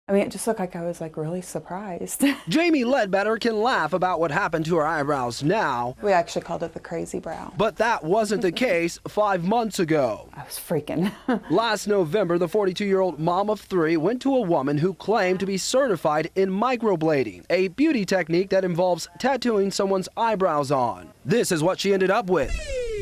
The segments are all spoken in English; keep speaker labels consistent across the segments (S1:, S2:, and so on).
S1: I mean, it just looked like I was really surprised.
S2: Jamie Ledbetter can laugh about what happened to her eyebrows now.
S1: We actually called it the crazy brow.
S2: But that wasn't the case 5 months ago.
S1: I was freaking.
S2: Last November, the 42-year-old mom of 3 went to a woman who claimed to be certified in microblading, a beauty technique that involves tattooing someone's eyebrows on. This is what she ended up with: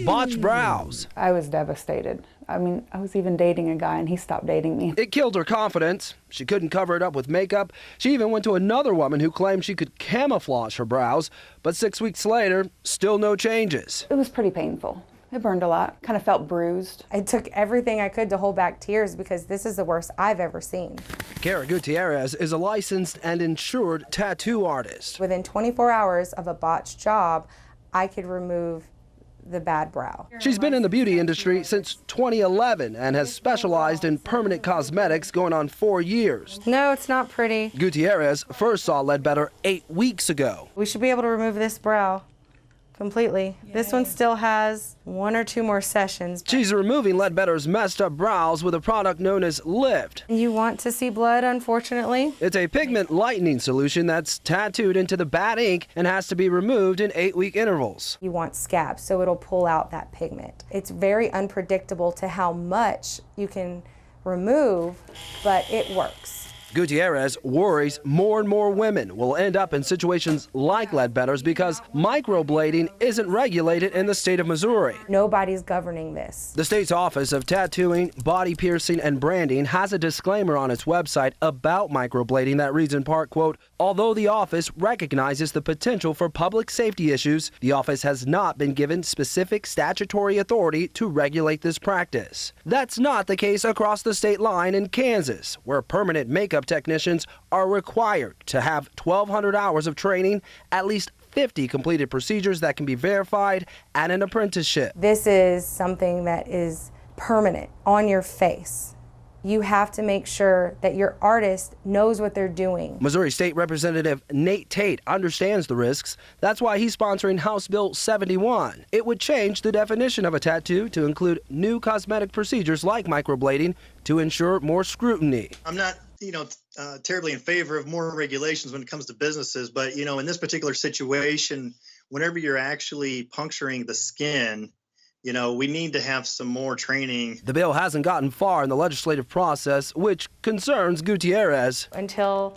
S2: botched brows.
S1: I was devastated. I mean, I was even dating a guy and he stopped dating me.
S2: It killed her confidence. She couldn't cover it up with makeup. She even went to another woman who claimed she could camouflage her brows, but 6 weeks later, still no changes.
S1: It was pretty painful. It burned a lot. Kind of felt bruised.
S3: I took everything I could to hold back tears because this is the worst I've ever seen.
S2: Kara Gutierrez is a licensed and insured tattoo artist.
S3: Within 24 hours of a botched job, I could remove the bad brow.
S2: She's been in the beauty industry since 2011 and has specialized in permanent cosmetics going on 4 years.
S3: No, it's not pretty.
S2: Gutierrez first saw Ledbetter 8 weeks ago.
S3: We should be able to remove this brow completely. Yay. This one still has 1 or 2 more sessions.
S2: She's removing Ledbetter's messed up brows with a product known as Lift.
S3: You want to see blood, unfortunately?
S2: It's a pigment lightening solution that's tattooed into the bad ink and has to be removed in 8-week intervals.
S3: You want scabs, so it'll pull out that pigment. It's very unpredictable to how much you can remove, but it works.
S2: Gutierrez worries more and more women will end up in situations like Ledbetter's because microblading isn't regulated in the state of Missouri.
S3: Nobody's governing this.
S2: The state's Office of Tattooing, Body Piercing, and Branding has a disclaimer on its website about microblading that reads in part, quote, "Although the office recognizes the potential for public safety issues, the office has not been given specific statutory authority to regulate this practice." That's not the case across the state line in Kansas, where permanent makeup technicians are required to have 1,200 hours of training, at least 50 completed procedures that can be verified, and an apprenticeship.
S3: This is something that is permanent on your face. You have to make sure that your artist knows what they're doing.
S2: Missouri State Representative Nate Tate understands the risks. That's why he's sponsoring House Bill 71. It would change the definition of a tattoo to include new cosmetic procedures like microblading to ensure more scrutiny.
S4: I'm not terribly in favor of more regulations when it comes to businesses, but in this particular situation, whenever you're actually puncturing the skin, we need to have some more training.
S2: The bill hasn't gotten far in the legislative process, which concerns Gutierrez.
S3: Until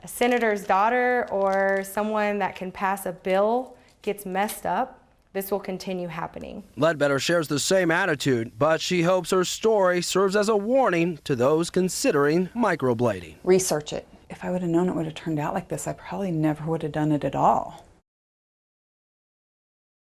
S3: a senator's daughter or someone that can pass a bill gets messed up, this will continue happening.
S2: Ledbetter shares the same attitude, but she hopes her story serves as a warning to those considering microblading.
S1: Research it. If I would have known it would have turned out like this, I probably never would have done it at all.